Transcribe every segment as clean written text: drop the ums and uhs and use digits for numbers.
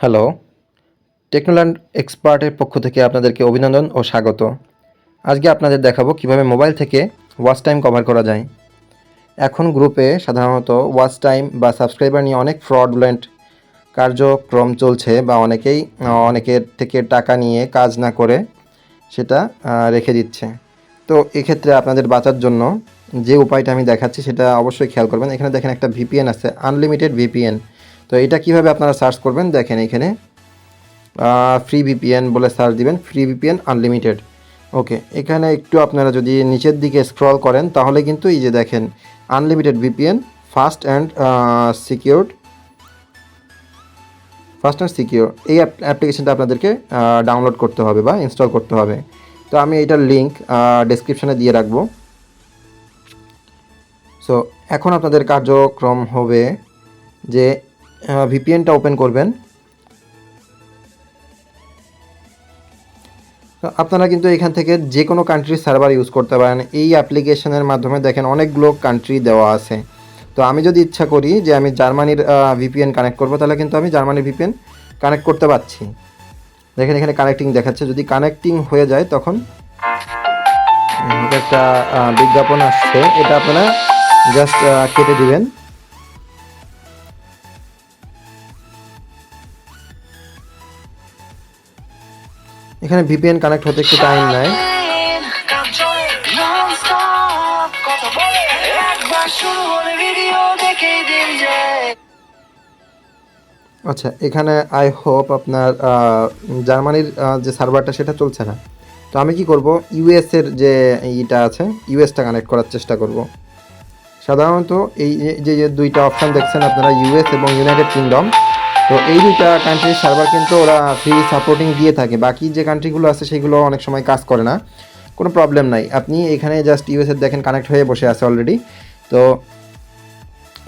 Hello, টেকনোল্যান্ড এক্সপার্টের পক্ষ থেকে আপনাদেরকে অভিনন্দন ও স্বাগত। আজকে আপনাদের দেখাবো কিভাবে মোবাইল থেকে ওয়াচ টাইম কভার করা যায়। এখন গ্রুপে সাধারণত ওয়াচ টাইম বা সাবস্ক্রাইবার নিয়ে অনেক ফ্রডুলেন্ট কার্যক্রম চলছে বা অনেকের থেকে টাকা নিয়ে কাজ না করে সেটা রেখে দিচ্ছে। তো এক্ষেত্রে আপনাদের বাঁচার জন্য যে উপায়টা আমি দেখাচ্ছি সেটা অবশ্যই খেয়াল করবেন। এখানে দেখেন একটা ভিপিএন আছে, আনলিমিটেড ভিপিএন। তো এটা কিভাবে আপনারা সার্চ করবেন দেখেন এখানে ফ্রি ভিপিএন বলে সার্চ দিবেন, ফ্রি ভিপিএন আনলিমিটেড। ওকে, এখানে একটু আপনারা যদি নিচের দিকে স্ক্রল করেন তাহলে কিন্তু এই যে দেখেন unlimited VPN fast and secure এই অ্যাপ্লিকেশনটা আপনাদেরকে ডাউনলোড করতে হবে বা ইনস্টল করতে হবে। তো আমি এটার লিঙ্ক ডেসক্রিপশনে দিয়ে রাখবো। সো এখন আপনাদের কার্যক্রম হবে যে ভিপিএনটা ওপেন করবেন। আপনারা কিন্তু এখান থেকে যে কোনো কান্ট্রির সার্ভার ইউজ করতে পারেন। এই অ্যাপ্লিকেশনের মাধ্যমে দেখেন অনেকগুলো কান্ট্রি দেওয়া আছে। তো আমি যদি ইচ্ছা করি যে আমি জার্মানির ভিপিএন কানেক্ট করব, তাহলে কিন্তু আমি জার্মানির ভিপিএন কানেক্ট করতে পারছি। দেখেন এখানে কানেক্টিং দেখাচ্ছে। যদি কানেক্টিং হয়ে যায় তখন একটা বিজ্ঞাপন আসছে, এটা আপনারা জাস্ট কেটে দিবেন। এখানে ভিপিএন কানেক্ট হতে একটু টাইম নেয়। আচ্ছা, এখানে আই হোপ আপনার জার্মানির যে সার্ভারটা সেটা চলছে না। তো আমি কি করব, ইউএসের যে ইটা আছে ইউএসটা কানেক্ট করার চেষ্টা করব। সাধারণত এই যে দুইটা অপশান দেখছেন আপনারা, ইউএস এবং ইউনাইটেড কিংডম, তো এই দুইটা কান্ট্রির সার্ভার কিন্তু ওরা ফ্রি সাপোর্টিং দিয়ে থাকে। বাকি যে কান্ট্রিগুলো আছে সেগুলো অনেক সময় কাজ করে না, কোনো প্রবলেম নাই। আপনি এখানে জাস্ট ইউএসের দেখেন কানেক্ট হয়ে বসে আছে অলরেডি। তো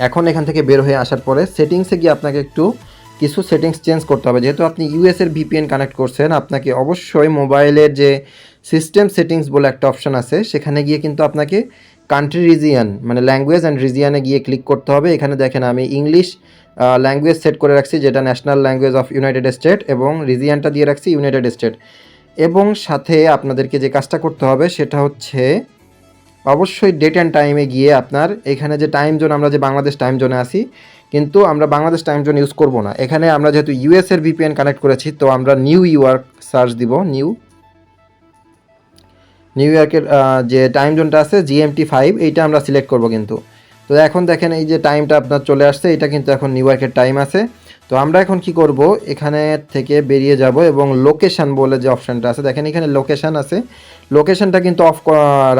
এখন এখান থেকে বের হয়ে আসার পরে সেটিংসে গিয়ে আপনাকে একটু কিছু সেটিংস চেঞ্জ করতে হবে। যেহেতু আপনি ইউএসের ভিপিএন কানেক্ট করছেন, আপনাকে অবশ্যই মোবাইলের যে সিস্টেম সেটিংস বলে একটা অপশান আছে সেখানে গিয়ে কিন্তু আপনাকে কান্ট্রি রিজিয়ান মানে ল্যাঙ্গুয়েজ অ্যান্ড রিজিয়ানে গিয়ে ক্লিক করতে হবে। এখানে দেখেন আমি ইংলিশ ল্যাঙ্গুয়েজ সেট করে রাখছি, যেটা national language of United state, এবং রিজিয়ানটা দিয়ে রাখছি ইউনাইটেড স্টেট। এবং সাথে আপনাদেরকে যে কাজটা করতে হবে সেটা হচ্ছে অবশ্যই ডেট অ্যান্ড টাইমে গিয়ে আপনার এখানে যে টাইম জোন, আমরা যে বাংলাদেশ টাইম জোনে আছি, কিন্তু আমরা বাংলাদেশ টাইম জোন ইউজ করব না। এখানে আমরা যেহেতু ইউএসের ভিপিএন কানেক্ট করেছি, তো আমরা নিউ ইয়র্ক সার্চ দিব। নিউ ইয়র্কের যে টাইম জোনটা আছে জিএমটি 5, এইটা আমরা সিলেক্ট করব কিন্তু। তো এখন দেখেন এই যে টাইমটা আপনার চলে আসছে, এটা কিন্তু এখন নিউ ইয়র্কের টাইম আছে। তো আমরা এখন কি করব, এখানে থেকে বেরিয়ে যাব এবং লোকেশান বলে যে অপশানটা আছে দেখেন এখানে লোকেশান আছে, লোকেশানটা কিন্তু অফ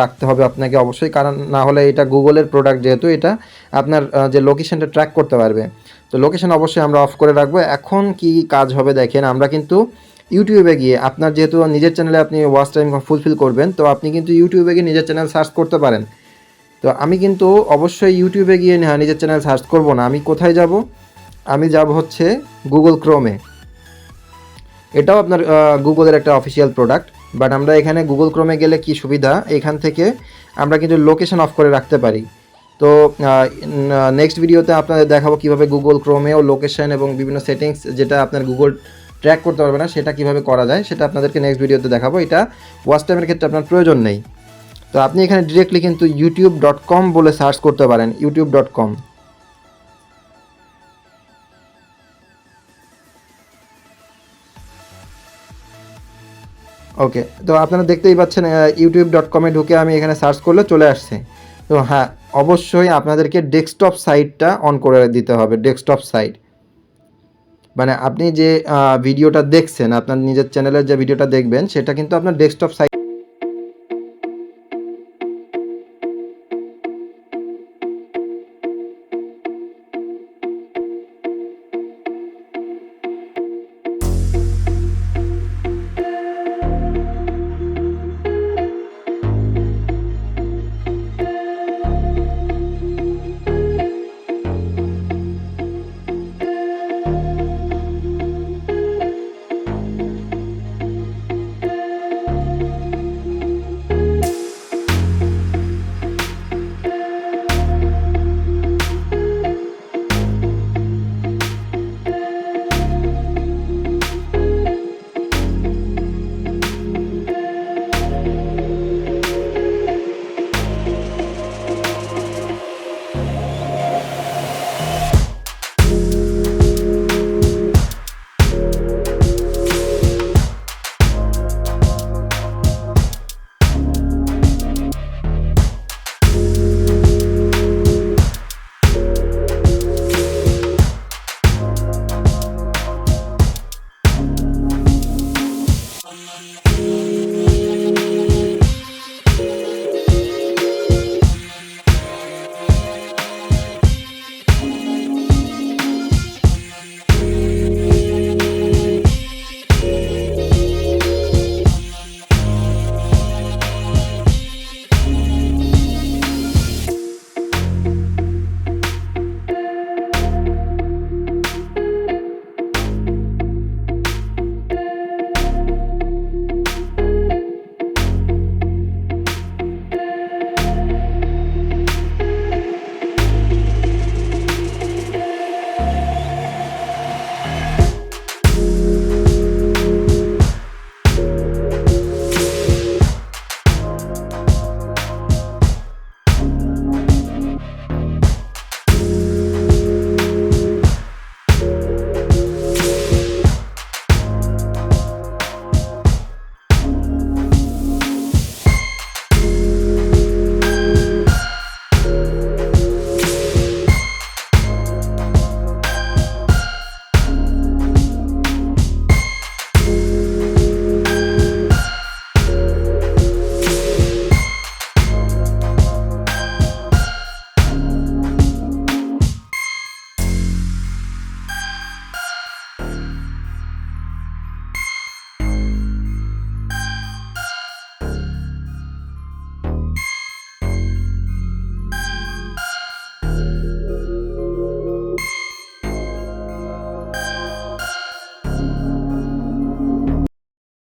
রাখতে হবে আপনাকে অবশ্যই, কারণ না হলে এটা গুগলের প্রোডাক্ট, যেহেতু এটা আপনার যে লোকেশানটা ট্র্যাক করতে পারবে। তো লোকেশান অবশ্যই আমরা অফ করে রাখবো। এখন কি কাজ হবে দেখেন, আমরা কিন্তু ইউটিউবে গিয়ে আপনার যেহেতু নিজের চ্যানেলে আপনি ওয়াচ টাইম ফুলফিল করবেন, তো আপনি কিন্তু ইউটিউবে গিয়ে নিজের চ্যানেল সার্চ করতে পারেন। তো আমি কিন্তু অবশ্যই ইউটিউবে গিয়ে নিজের চ্যানেল সার্চ করব না। আমি কোথায় যাব, আমি যাব হচ্ছে গুগল ক্রোমে। এটাও আপনার গুগলের একটা অফিসিয়াল প্রোডাক্ট, বাট আমরা এখানে গুগল ক্রোমে গেলে কি সুবিধা, এখান থেকে আমরা কিন্তু লোকেশন অফ করে রাখতে পারি। তো নেক্সট ভিডিওতে আপনাদের দেখাবো কীভাবে গুগল ক্রোমেও লোকেশন এবং বিভিন্ন সেটিংস যেটা আপনার গুগল ট্র্যাক করতে পারবে না সেটা কীভাবে করা যায়, সেটা আপনাদেরকে নেক্সট ভিডিওতে দেখাবো। এটা ওয়াচ টাইমের ক্ষেত্রে আপনার প্রয়োজন নেই। তো আপনি এখানে ডিরেক্টলি কিন্তু youtube.com বলে সার্চ করতে পারেন, youtube.com। ওকে, তো আপনারা দেখতেই পাচ্ছেন youtube.com-এ ঢুকে আমি এখানে সার্চ করলে চলে আসছে। তো হ্যাঁ, অবশ্যই আপনাদেরকে ডেস্কটপ সাইটটা অন করে দিতে হবে। ডেস্কটপ সাইট মানে আপনি যে ভিডিওটা দেখছেন, আপনার নিজের চ্যানেলের যে ভিডিওটা দেখবেন সেটা কিন্তু আপনার ডেস্কটপ সাইট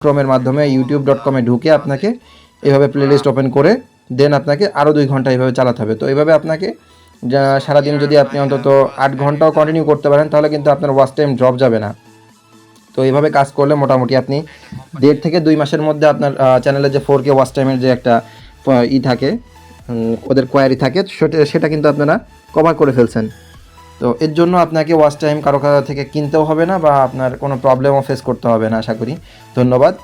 ক্রোমের মাধ্যমে youtube.com-এ ঢুকে আপনাকে এভাবে প্লেলিস্ট ওপেন করে দেন আপনাকে আরও 2 ঘন্টা এইভাবে চালাতে হবে। তো এইভাবে আপনাকে সারাদিন যদি আপনি অন্তত 8 ঘন্টাও কন্টিনিউ করতে পারেন তাহলে কিন্তু আপনার ওয়াচ টাইম ড্রপ যাবে না। তো এইভাবে কাজ করলে মোটামুটি আপনি 1.5 থেকে 2 মাসের মধ্যে আপনার চ্যানেলে যে 4K ওয়াচ টাইমের যে একটা থাকে ওদের কোয়ারি থাকে সেটা কিন্তু আপনারা কভার করে ফেলছেন। তো এর জন্য আপনাকে ওয়াচ টাইম কারো থেকে কিনতেও হবে না বা আপনার কোনো প্রবলেমও ফেস করতে হবে না আশা করি। ধন্যবাদ।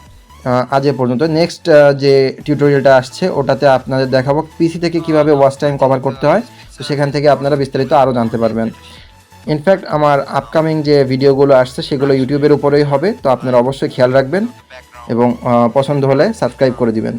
আজ এ পর্যন্ত। নেক্সট যে টিউটোরিয়ালটা আসছে ওটাতে আপনাদের দেখাবো পিসি থেকে কীভাবে ওয়াচ টাইম কভার করতে হয়। তো সেখান থেকে আপনারা বিস্তারিত আরও জানতে পারবেন। ইনফ্যাক্ট আমার আপকামিং যে ভিডিওগুলো আসছে সেগুলো ইউটিউবের উপরেই হবে। তো আপনারা অবশ্যই খেয়াল রাখবেন এবং পছন্দ হলে সাবস্ক্রাইব করে দিবেন।